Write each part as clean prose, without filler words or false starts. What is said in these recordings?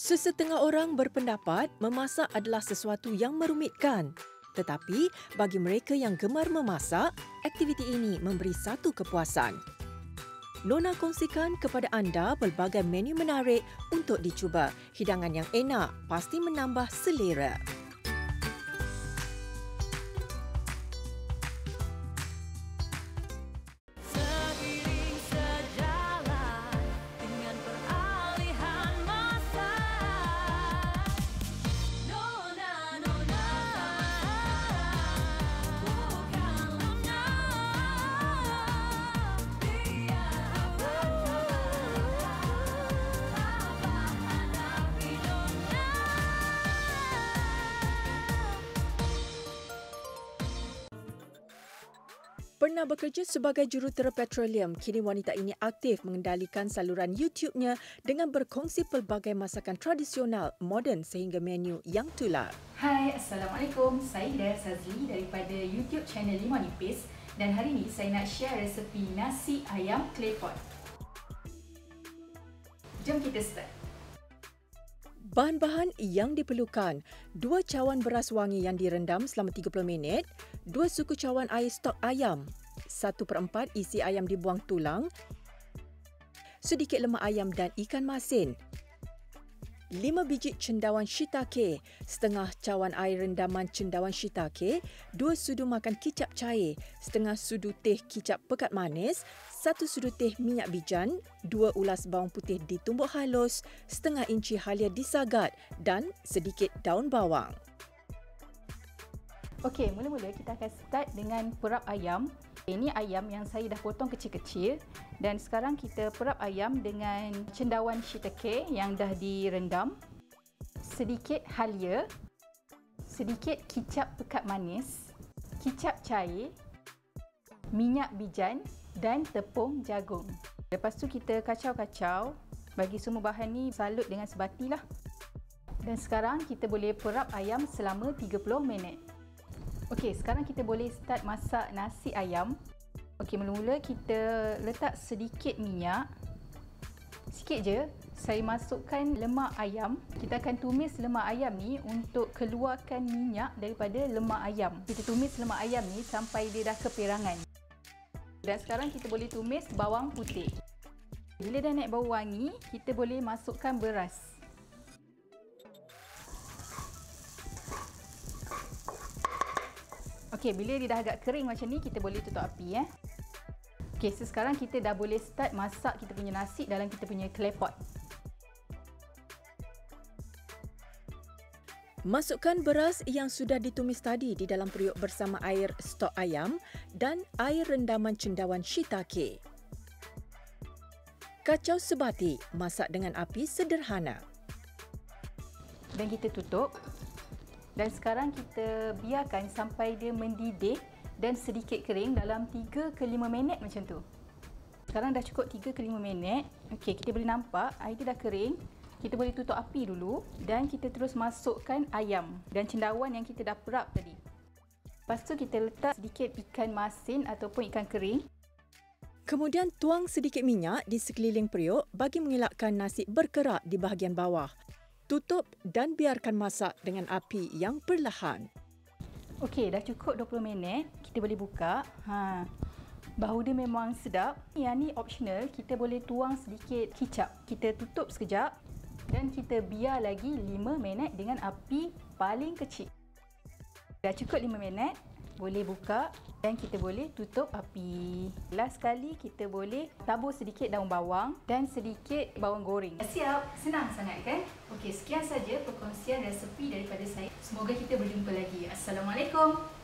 Sesetengah orang berpendapat memasak adalah sesuatu yang merumitkan. Tetapi bagi mereka yang gemar memasak, aktiviti ini memberi satu kepuasan. Nona kongsikan kepada anda pelbagai menu menarik untuk dicuba. Hidangan yang enak pasti menambah selera. Pernah bekerja sebagai jurutera petroleum, kini wanita ini aktif mengendalikan saluran YouTube-nya dengan berkongsi pelbagai masakan tradisional, moden sehingga menu yang tular. Hai, Assalamualaikum. Saya Hidayah Sazli daripada YouTube channel Lima Nipis dan hari ini saya nak share resepi nasi ayam clay pot. Jom kita start. Bahan-bahan yang diperlukan: 2 cawan beras wangi yang direndam selama 30 minit, 2 suku cawan air stok ayam, 1/4 isi ayam dibuang tulang, sedikit lemak ayam dan ikan masin, 5 biji cendawan shiitake, setengah cawan air rendaman cendawan shiitake, 2 sudu makan kicap cair, setengah sudu teh kicap pekat manis, 1 sudu teh minyak bijan, 2 ulas bawang putih ditumbuk halus, setengah inci halia disagat dan sedikit daun bawang. Okey, mula-mula kita akan start dengan perap ayam. Ini ayam yang saya dah potong kecil-kecil dan sekarang kita perap ayam dengan cendawan shiitake yang dah direndam, sedikit halia, sedikit kicap pekat manis, kicap cair, minyak bijan dan tepung jagung. Lepas tu kita kacau-kacau, bagi semua bahan ni salut dengan sebati lah. Dan sekarang kita boleh perap ayam selama 30 minit. Okey, sekarang kita boleh start masak nasi ayam. Okey, mula-mula kita letak sedikit minyak. Sikit je. Saya masukkan lemak ayam. Kita akan tumis lemak ayam ni untuk keluarkan minyak daripada lemak ayam. Kita tumis lemak ayam ni sampai dia dah kepirangan. Dan sekarang kita boleh tumis bawang putih. Bila dah naik bau wangi, kita boleh masukkan beras. Okey, bila dia dah agak kering macam ni, kita boleh tutup api ya. Okey, so sekarang kita dah boleh start masak kita punya nasi dalam kita punya clay pot. Masukkan beras yang sudah ditumis tadi di dalam periuk bersama air stok ayam dan air rendaman cendawan shiitake. Kacau sebati, masak dengan api sederhana. Dan kita tutup. Dan sekarang kita biarkan sampai dia mendidih dan sedikit kering dalam 3 ke 5 minit macam tu. Sekarang dah cukup 3 ke 5 minit. Okey, kita boleh nampak air dia dah kering. Kita boleh tutup api dulu dan kita terus masukkan ayam dan cendawan yang kita dah perap tadi. Lepas tu kita letak sedikit ikan masin ataupun ikan kering. Kemudian tuang sedikit minyak di sekeliling periuk bagi mengelakkan nasi berkerak di bahagian bawah. Tutup dan biarkan masak dengan api yang perlahan. Okey, dah cukup 20 minit. Kita boleh buka. Bau dia memang sedap. Yang ni optional. Kita boleh tuang sedikit kicap. Kita tutup sekejap dan kita biar lagi 5 minit dengan api paling kecil. Dah cukup 5 minit. Boleh buka dan kita boleh tutup api. Last sekali kita boleh tabur sedikit daun bawang dan sedikit bawang goreng. Siap, senang sangat kan? Okey, sekian saja perkongsian resepi daripada saya. Semoga kita berjumpa lagi. Assalamualaikum.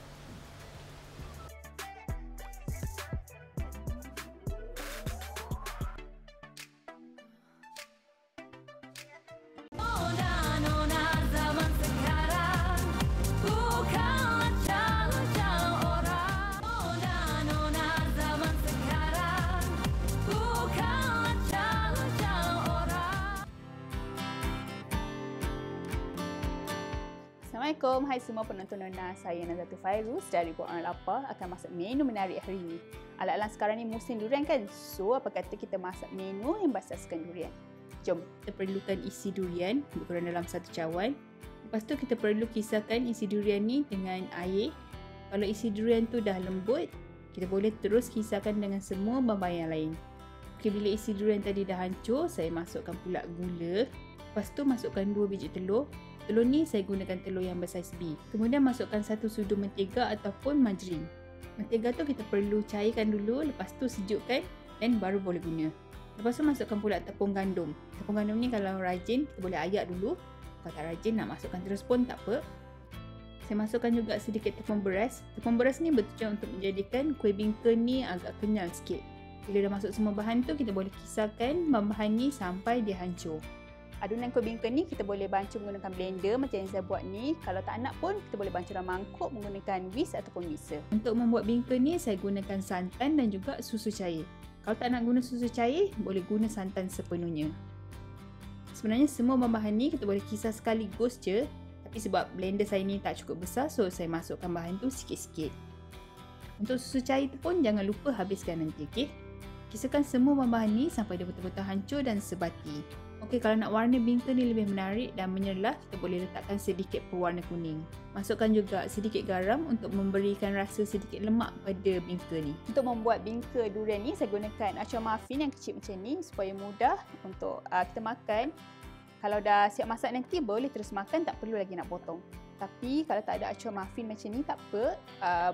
Assalamualaikum, hai semua penonton Nona. Saya Nazatul Fairuz dari Orang Lapar akan masak menu menarik hari ini. Alang-alang sekarang ni musim durian kan? So, apa kata kita masak menu yang berasaskan durian? Jom. Kita perlukan isi durian lebih kurang dalam 1 cawan. Lepas tu kita perlu kisarkan isi durian ni dengan air. Kalau isi durian tu dah lembut, kita boleh terus kisarkan dengan semua bahan-bahan yang lain. Okay, bila isi durian tadi dah hancur, saya masukkan pula gula. Lepas tu masukkan 2 biji telur. Telur ni saya gunakan telur yang bersaiz B. Kemudian masukkan 1 sudu mentega ataupun margarin. Mentega tu kita perlu cairkan dulu, lepas tu sejukkan dan baru boleh guna. Lepas tu masukkan pula tepung gandum. Tepung gandum ni kalau rajin kita boleh ayak dulu. Kalau tak rajin nak masukkan terus pun tak apa. Saya masukkan juga sedikit tepung beras. Tepung beras ni bertujuan untuk menjadikan kuih bingka ni agak kenyal sikit. Bila dah masuk semua bahan tu, kita boleh kisarkan bahan-bahan ni sampai dia hancur. Adunan kuih bingka ni kita boleh bancur menggunakan blender macam yang saya buat ni. Kalau tak nak pun kita boleh bancur dalam mangkuk menggunakan whisk ataupun mixer. Untuk membuat bingka ni saya gunakan santan dan juga susu cair. Kalau tak nak guna susu cair, boleh guna santan sepenuhnya. Sebenarnya semua bahan-bahan ni kita boleh kisar sekaligus je. Tapi sebab blender saya ni tak cukup besar, so saya masukkan bahan tu sikit-sikit. Untuk susu cair tu pun jangan lupa habiskan nanti, okey? Kisarkan semua bahan-bahan ni sampai dia betul-betul hancur dan sebati. Okey, kalau nak warna bingka ni lebih menarik dan menyerlah, kita boleh letakkan sedikit pewarna kuning. Masukkan juga sedikit garam untuk memberikan rasa sedikit lemak pada bingka ni. Untuk membuat bingka durian ni, saya gunakan acuan muffin yang kecil macam ni supaya mudah untuk kita makan. Kalau dah siap masak nanti, boleh terus makan, tak perlu lagi nak potong. Tapi kalau tak ada acuan muffin macam ni, tak apa.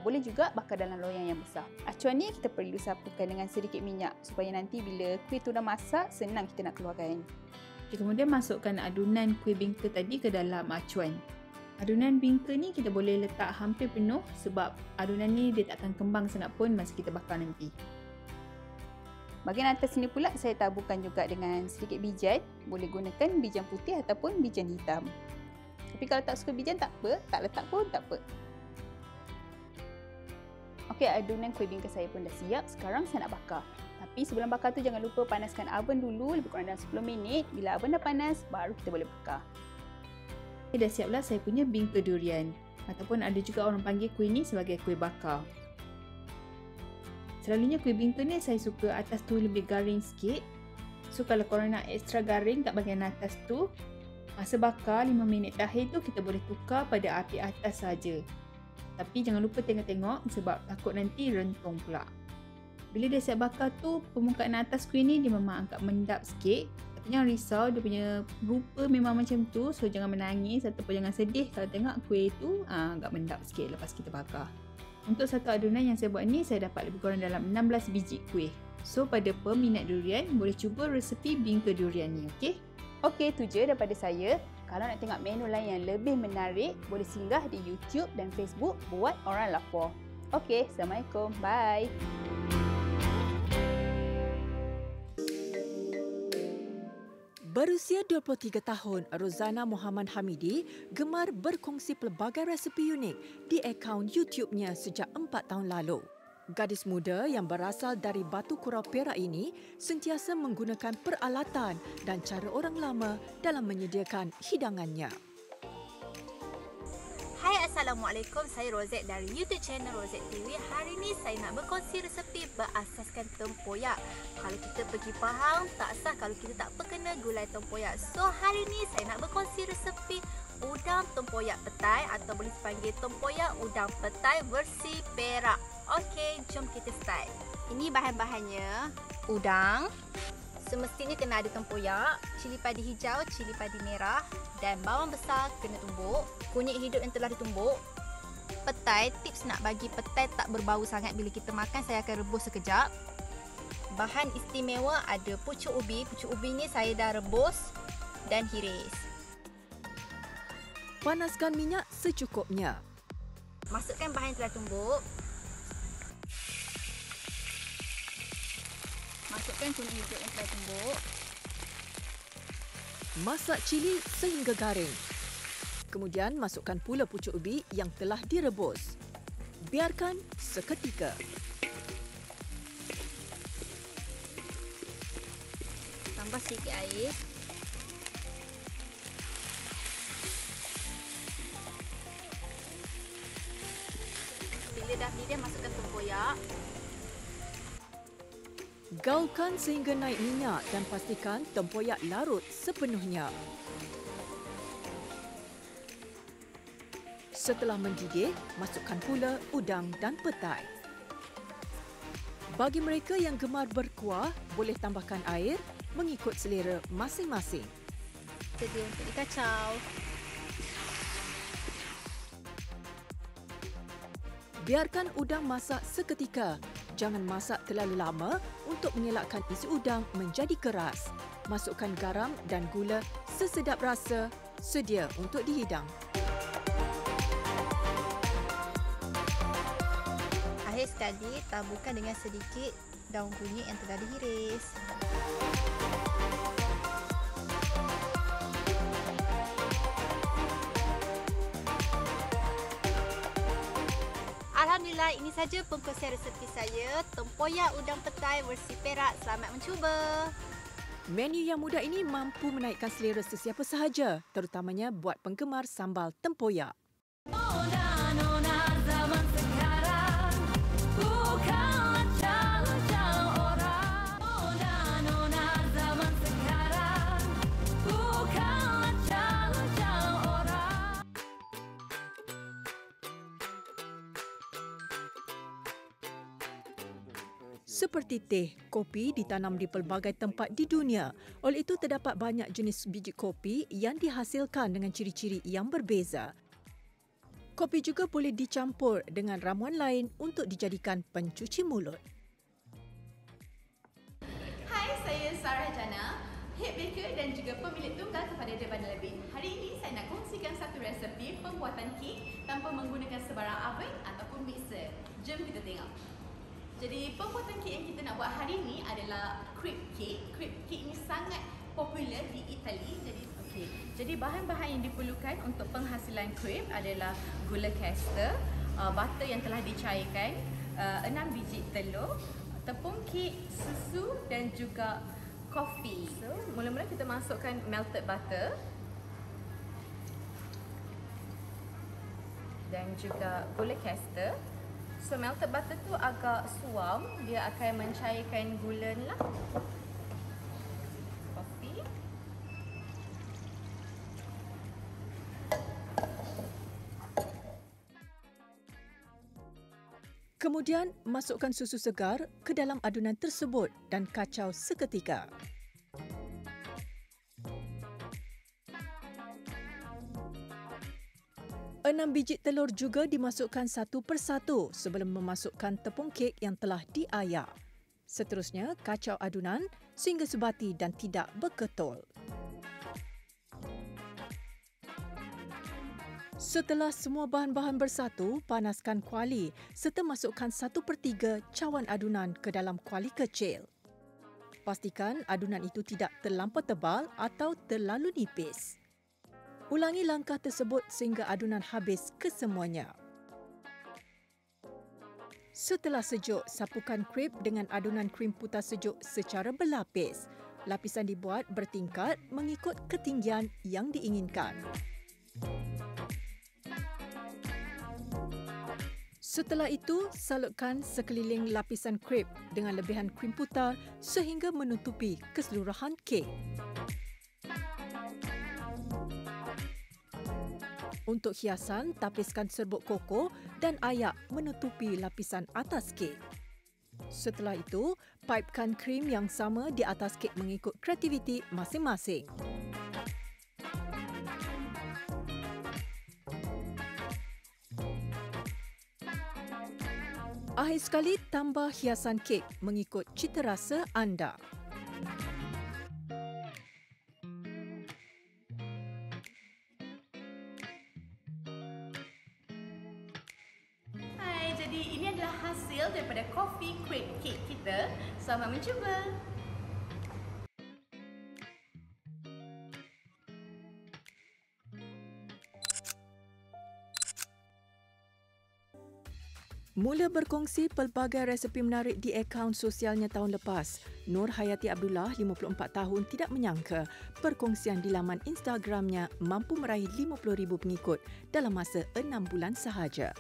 Boleh juga bakar dalam loyang yang besar. Acuan ni kita perlu sapukan dengan sedikit minyak supaya nanti bila kuih tu dah masak, senang kita nak keluarkan. Kemudian masukkan adunan kuih bingka tadi ke dalam acuan. Adunan bingka ni kita boleh letak hampir penuh sebab adunan ni dia tak akan kembang sangat pun masa kita bakar nanti. Bahagian atas ni pula saya taburkan juga dengan sedikit bijan. Boleh gunakan bijan putih ataupun bijan hitam. Tapi kalau tak suka bijan tak apa, tak letak pun tak apa. Okey, adunan kuih bingka saya pun dah siap. Sekarang saya nak bakar. Tapi sebelum bakar tu jangan lupa panaskan oven dulu lebih kurang dalam 10 minit. Bila oven dah panas, baru kita boleh bakar. Dah siaplah saya punya bingka durian. Ataupun ada juga orang panggil kuih ni sebagai kuih bakar. Selalunya kuih bingka ni saya suka atas tu lebih garing sikit. So kalau korang nak extra garing kat bahagian atas tu, masa bakar 5 minit terakhir tu kita boleh tukar pada api atas saja. Tapi jangan lupa tengok-tengok sebab takut nanti rentung pula. Bila dia siap bakar tu, permukaan atas kuih ni dia memang agak mendap sikit. Tapi jangan risau, dia punya rupa memang macam tu. So jangan menangis ataupun jangan sedih kalau tengok kuih tu agak mendap sikit lepas kita bakar. Untuk satu adunan yang saya buat ni, saya dapat lebih kurang dalam 16 biji kuih. So pada peminat durian, boleh cuba resepi bingka durian ni, okey? Okey, tu je daripada saya. Kalau nak tengok menu lain yang lebih menarik, boleh singgah di YouTube dan Facebook Buat Orang Lapar. Okey, Assalamualaikum. Bye. Berusia 23 tahun, Rozana Muhammad Hamidi gemar berkongsi pelbagai resepi unik di akaun YouTube-nya sejak 4 tahun lalu. Gadis muda yang berasal dari Batu Kurau Perak ini sentiasa menggunakan peralatan dan cara orang lama dalam menyediakan hidangannya. Hai, Assalamualaikum. Saya Rosette dari YouTube channel Rosette TV. Hari ini saya nak berkongsi resepi berasaskan tempoyak. Kalau kita pergi Pahang, tak sah kalau kita tak berkena gulai tempoyak. So, hari ini saya nak berkongsi resepi udang tempoyak petai atau boleh dipanggil tempoyak udang petai versi Perak. Okey, jom kita start. Ini bahan-bahannya: udang, semestinya kena ada tempoyak, cili padi hijau, cili padi merah dan bawang besar kena tumbuk, kunyit hidup yang telah ditumbuk. Petai, tips nak bagi petai tak berbau sangat bila kita makan, saya akan rebus sekejap. Bahan istimewa ada pucuk ubi. Pucuk ubi ni saya dah rebus dan hiris. Panaskan minyak secukupnya. Masukkan bahan yang telah tumbuk. Masukkan kunyit hidup yang telah tumbuk. Masak cili sehingga garing. Kemudian masukkan pula pucuk ubi yang telah direbus. Biarkan seketika. Tambah sedikit air. Bila dah mendidih, masukkan tempoyak. Gaulkan sehingga naik minyak dan pastikan tempoyak larut sepenuhnya. Setelah mendidih, masukkan pula udang dan petai. Bagi mereka yang gemar berkuah, boleh tambahkan air mengikut selera masing-masing. Sedia untuk dikacau. Biarkan udang masak seketika. Jangan masak terlalu lama untuk mengelakkan isi udang menjadi keras. Masukkan garam dan gula sesedap rasa. Sedia untuk dihidang. Akhir sekali, taburkan dengan sedikit daun kunyit yang telah diiris. Alhamdulillah, ini saja pengkongsian resepi saya, tempoyak udang petai versi Perak. Selamat mencuba. Menu yang mudah ini mampu menaikkan selera sesiapa sahaja, terutamanya buat penggemar sambal tempoyak. Seperti teh, kopi ditanam di pelbagai tempat di dunia. Oleh itu, terdapat banyak jenis biji kopi yang dihasilkan dengan ciri-ciri yang berbeza. Kopi juga boleh dicampur dengan ramuan lain untuk dijadikan pencuci mulut. Hai, saya Sarah Jana, head baker dan juga pemilik tunggal kepada Devan Lebih. Hari ini saya nak kongsikan satu resepi pembuatan kek tanpa menggunakan sebarang oven ataupun mixer. Jom kita tengok. Jadi pembuatan kek yang kita nak buat hari ini adalah crepe cake. Crepe cake ini sangat popular di Itali. Jadi bahan-bahan yang diperlukan untuk penghasilan crepe adalah gula caster, butter yang telah dicairkan, 6 biji telur, tepung kek, susu dan juga kopi. So, mula-mula kita masukkan melted butter dan juga gula caster. So melted butter tu agak suam, dia akan mencairkan gula ni lah. Kopi. Kemudian, masukkan susu segar ke dalam adunan tersebut dan kacau seketika. Enam biji telur juga dimasukkan satu persatu sebelum memasukkan tepung kek yang telah diayak. Seterusnya, kacau adunan sehingga sebati dan tidak berketul. Setelah semua bahan-bahan bersatu, panaskan kuali serta masukkan 1/3 cawan adunan ke dalam kuali kecil. Pastikan adunan itu tidak terlampau tebal atau terlalu nipis. Ulangi langkah tersebut sehingga adunan habis kesemuanya. Setelah sejuk, sapukan crepe dengan adunan krim putih sejuk secara berlapis. Lapisan dibuat bertingkat mengikut ketinggian yang diinginkan. Setelah itu, salutkan sekeliling lapisan crepe dengan lebihan krim putar sehingga menutupi keseluruhan kek. Untuk hiasan, tapiskan serbuk koko dan ayak menutupi lapisan atas kek. Setelah itu, paipkan krim yang sama di atas kek mengikut kreativiti masing-masing. Akhir sekali, tambah hiasan kek mengikut cita rasa anda. Hai, jadi ini adalah hasil daripada coffee crepe cake kita. Selamat mencuba. Mula berkongsi pelbagai resepi menarik di akaun sosialnya tahun lepas, Nur Hayati Abdullah, 54 tahun, tidak menyangka perkongsian di laman Instagramnya mampu meraih 50,000 pengikut dalam masa 6 bulan sahaja.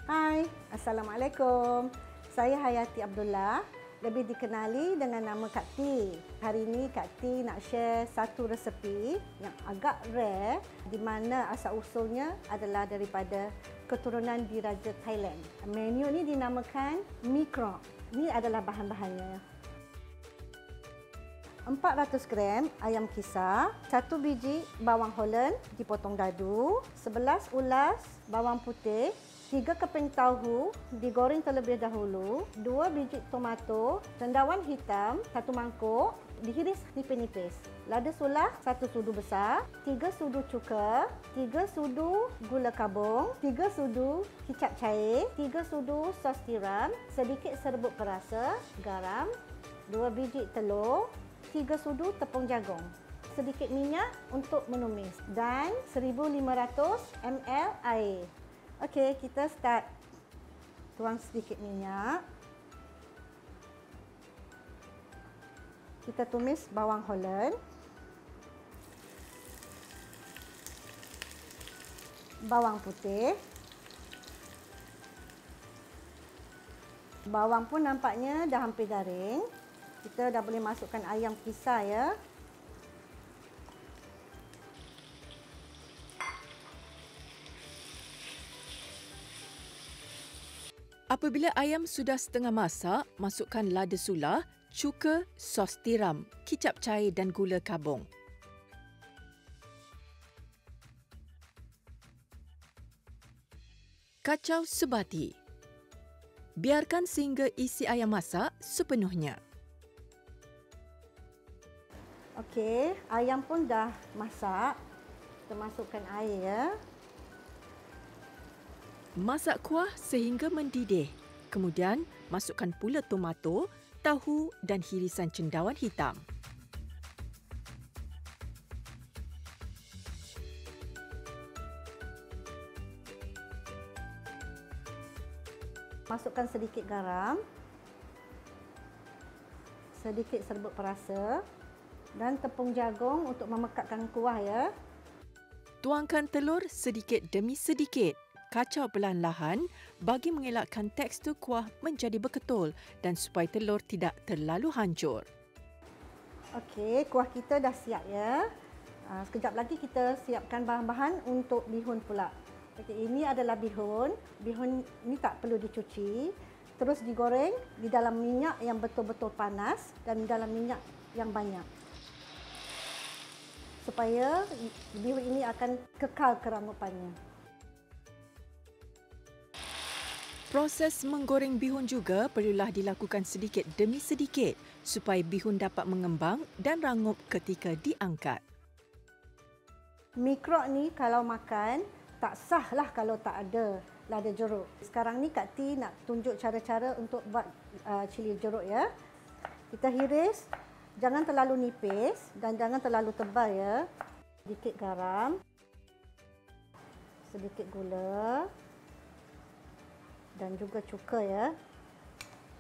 Hai, Assalamualaikum. Saya Hayati Abdullah, lebih dikenali dengan nama Kak T. Hari ini Kak T nak share satu resepi yang agak rare di mana asal-usulnya adalah daripada keturunan diraja Thailand. Menu ni dinamakan mi krok. Ini adalah bahan-bahannya. 400 gram ayam kisar, 1 biji bawang Holland dipotong dadu, 11 ulas bawang putih, 3 keping tahu digoreng terlebih dahulu, 2 biji tomato, cendawan hitam 1 mangkuk, dihiris nipis-nipis. Lada sulah 1 sudu besar, 3 sudu cuka, 3 sudu gula kabung, 3 sudu kicap cair, 3 sudu sos tiram, sedikit serbuk perasa, garam, 2 biji telur, 3 sudu tepung jagung. Sedikit minyak untuk menumis dan 1500 ml air. Okey, kita start. Tuang sedikit minyak. Kita tumis bawang Holland. Bawang putih. Bawang pun nampaknya dah hampir garing. Kita dah boleh masukkan ayam kisar ya. Apabila ayam sudah setengah masak, masukkan lada sulah, cuka, sos tiram, kicap cair dan gula kabung. Kacau sebati. Biarkan sehingga isi ayam masak sepenuhnya. Okey, ayam pun dah masak. Kita masukkan air ya. Masak kuah sehingga mendidih. Kemudian, masukkan pula tomato, tahu dan hirisan cendawan hitam. Masukkan sedikit garam. Sedikit serbuk perasa dan tepung jagung untuk memekatkan kuah ya. Tuangkan telur sedikit demi sedikit. Kacau perlahan-lahan bagi mengelakkan tekstur kuah menjadi berketul dan supaya telur tidak terlalu hancur. Okey, kuah kita dah siap ya. Sekejap lagi kita siapkan bahan-bahan untuk bihun pula. Okey, ini adalah bihun. Bihun ni tak perlu dicuci. Terus digoreng di dalam minyak yang betul-betul panas dan dalam minyak yang banyak. Supaya bihun ini akan kekal kerangupannya. Proses menggoreng bihun juga perlulah dilakukan sedikit demi sedikit supaya bihun dapat mengembang dan rangup ketika diangkat. Mi krok ni kalau makan tak sahlah kalau tak ada lada jeruk. Sekarang ni Kak T nak tunjuk cara-cara untuk buat cili jeruk ya. Kita hiris, jangan terlalu nipis dan jangan terlalu tebal ya. Sedikit garam. Sedikit gula. Dan juga cuka ya.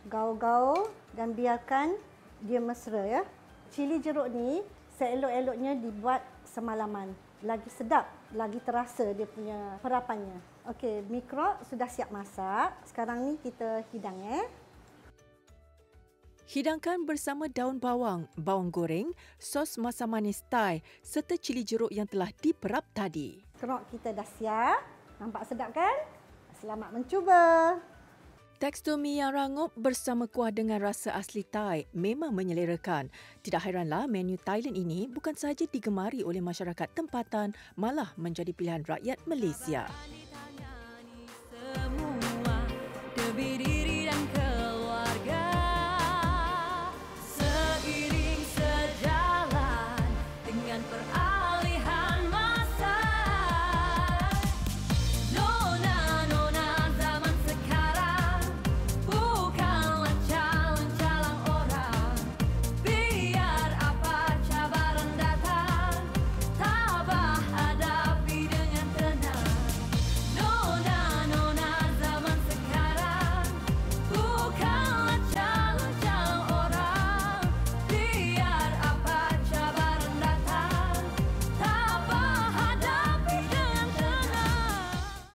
Gaul-gaul dan biarkan dia mesra ya. Cili jeruk ni seelok-eloknya dibuat semalaman. Lagi sedap, lagi terasa dia punya perapannya. Okey, mi krok sudah siap masak. Sekarang ni kita hidang ya. Hidangkan bersama daun bawang, bawang goreng, sos masam manis Thai serta cili jeruk yang telah diperap tadi. Krok kita dah siap. Nampak sedap kan? Selamat mencuba. Tekstur mi yang rangup bersama kuah dengan rasa asli Thai memang menyelerakan. Tidak hairanlah menu Thailand ini bukan sahaja digemari oleh masyarakat tempatan, malah menjadi pilihan rakyat Malaysia.